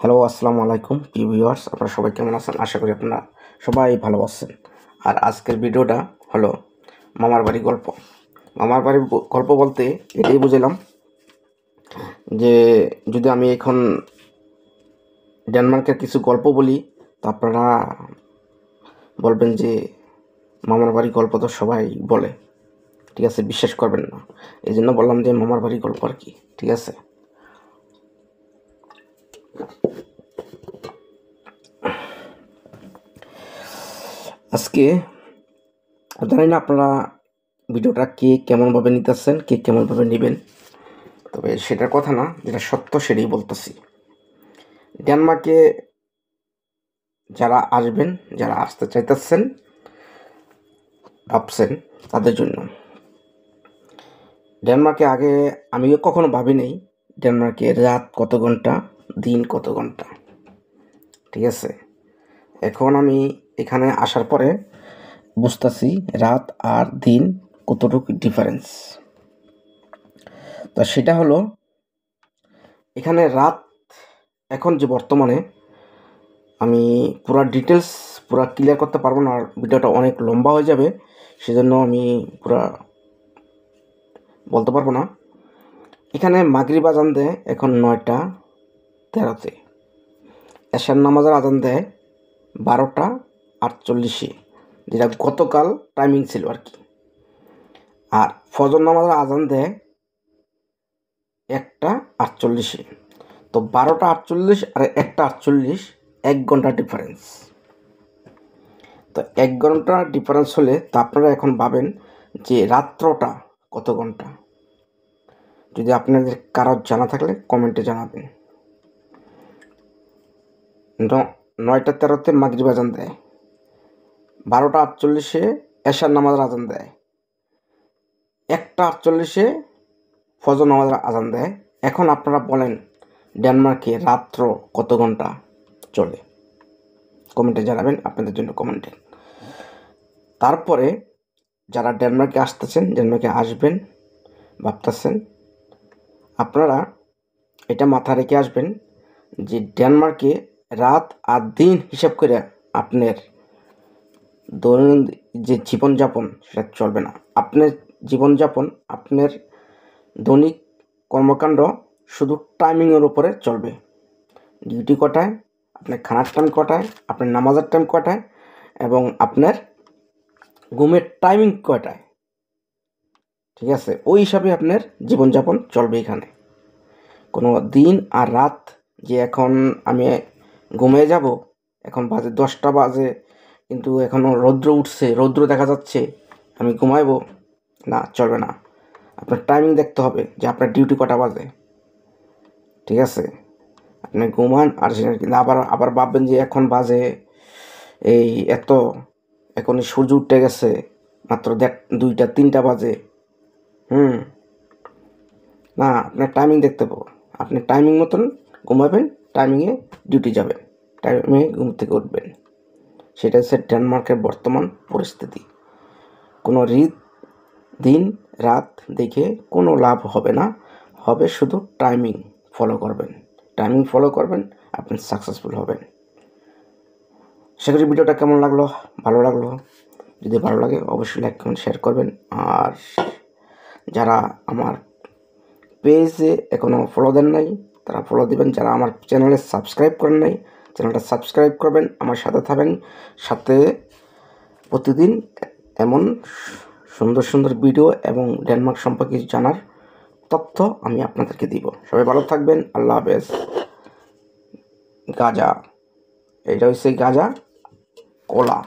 Hello, আসসালামু আলাইকুম প্রিয় ভিউয়ার্স। আপনারা সবাই কেমন আছেন? আশা করি আপনারা সবাই ভালো আছেন। আর আজকের ভিডিওটা হলো মামার বাড়ি গল্প। মামার বাড়ির গল্প বলতে এটাই বুঝলাম যে যদি আমি এখন ডেনমার্কের কিছু গল্প বলি তো আপনারা বলবেন যে মামার বাড়ি গল্প তো সবাই বলে, ঠিক আছে, বিশ্বাস করবেন না। এই জন্য বললাম যে মামার বাড়ি গল্প আর কি, ঠিক আছে। আজকে জানি না আপনারা ভিডিওটা কে কেমনভাবে নিতেছেন, কে কেমনভাবে নেবেন, তবে সেটার কথা না, যেটা সত্য সেটাই বলতেছি। ডেনমার্কে যারা আসবেন, যারা আসতে চাইতেছেন ভাবছেন, তাদের জন্য ডেনমার্কে আগে আমিও কখনো ভাবি নাই ডেনমার্কে রাত কত ঘন্টা, দিন কত ঘন্টা, ঠিক আছে। এখন আমি এখানে আসার পরে বুঝতেছি রাত আর দিন কতটুকু ডিফারেন্স। তো সেটা হলো এখানে রাত এখন যে বর্তমানে আমি পুরা ডিটেলস পুরা ক্লিয়ার করতে পারবো না, আর ভিডিওটা অনেক লম্বা হয়ে যাবে, সেজন্য আমি পুরা বলতে পারবো না। এখানে মাগরিব আজান দেয় এখন 9:13, এশার নামাজের আজান দেয় 12:48, যেটা গতকাল টাইমিং ছিল আর কি। আর ফজর নামাজের আজান দেয় 1:48। তো 12:48 আর 1:48 1 ঘন্টা ডিফারেন্স। তো 1 ঘন্টা ডিফারেন্স হলে তা আপনারা এখন ভাবেন যে রাত্রটা কত ঘন্টা। যদি আপনাদের কারোর জানা থাকলে কমেন্টে জানাবেন। 9:13 মাগরিব আজান দেয়, 12:48 এশার নামাজের আজান দেয়, 1:48 ফজর নামাজের আজান দেয়। এখন আপনারা বলেন ডেনমার্কে রাত্র কত ঘন্টা চলে? কমেন্টে জানাবেন, আপনাদের জন্য কমেন্টে। তারপরে যারা ডেনমার্কে আসতেছেন, ডেনমার্কে আসবেন ভাবতেছেন, আপনারা এটা মাথা রেখে আসবেন যে ডেনমার্কে রাত আর দিন হিসাব করে আপনার দৈনন্দিন যে জীবনযাপন সেটা চলবে না। আপনার জীবনযাপন, আপনার দৈনিক কর্মকাণ্ড শুধু টাইমিংয়ের উপরে চলবে। ডিউটি কটায়, আপনার খানার টাইম কটায়, আপনার নামাজের টাইম কটায়, এবং আপনার ঘুমের টাইমিং কটায়, ঠিক আছে, ওই হিসাবে আপনার জীবনযাপন চলবে এখানে। কোনো দিন আর রাত যে এখন আমি ঘুমিয়ে যাব, এখন বাজে 10টা বাজে কিন্তু এখনও রৌদ্র উঠছে, রৌদ্র দেখা যাচ্ছে, আমি ঘুমাইব, না, চলবে না। আপনার টাইমিং দেখতে হবে যে আপনার ডিউটি কটা বাজে, ঠিক আছে। আপনি ঘুমান আর সেটা কিন্তু আবার ভাববেন যে এখন বাজে এই এত, এখনই সূর্য উঠে গেছে, মাত্র 2টা 3টা বাজে। না, আপনার টাইমিং দেখতে পাবো। আপনি টাইমিং মতন ঘুমাবেন, টাইমিংয়ে ডিউটি যাবেন, টাইমে ঘুম থেকে উঠবেন। সেটা হচ্ছে ডেনমার্কের বর্তমান পরিস্থিতি। কোনো দিন রাত দেখে কোনো লাভ হবে না, হবে শুধু টাইমিং ফলো করবেন। টাইমিং ফলো করবেন, আপনি সাকসেসফুল হবেন। আশা করি ভিডিওটা কেমন লাগলো, ভালো লাগলো। যদি ভালো লাগে অবশ্যই লাইক কমেন্ট শেয়ার করবেন। আর যারা আমার পেজে এখনও ফলো দেন নাই তারা ফলো দিবেন। যারা আমার চ্যানেলে সাবস্ক্রাইব করেন নাই, চ্যানেলটা সাবস্ক্রাইব করবেন, আমার সাথে থাকবেন। সাথে প্রতিদিন এমন সুন্দর সুন্দর ভিডিও এবং ডেনমার্ক সম্পর্কে জানার তথ্য আমি আপনাদেরকে দিব। সবাই ভালো থাকবেন, আল্লাহ হাফেজ। গাজা, এটা হচ্ছে গাজা কলা।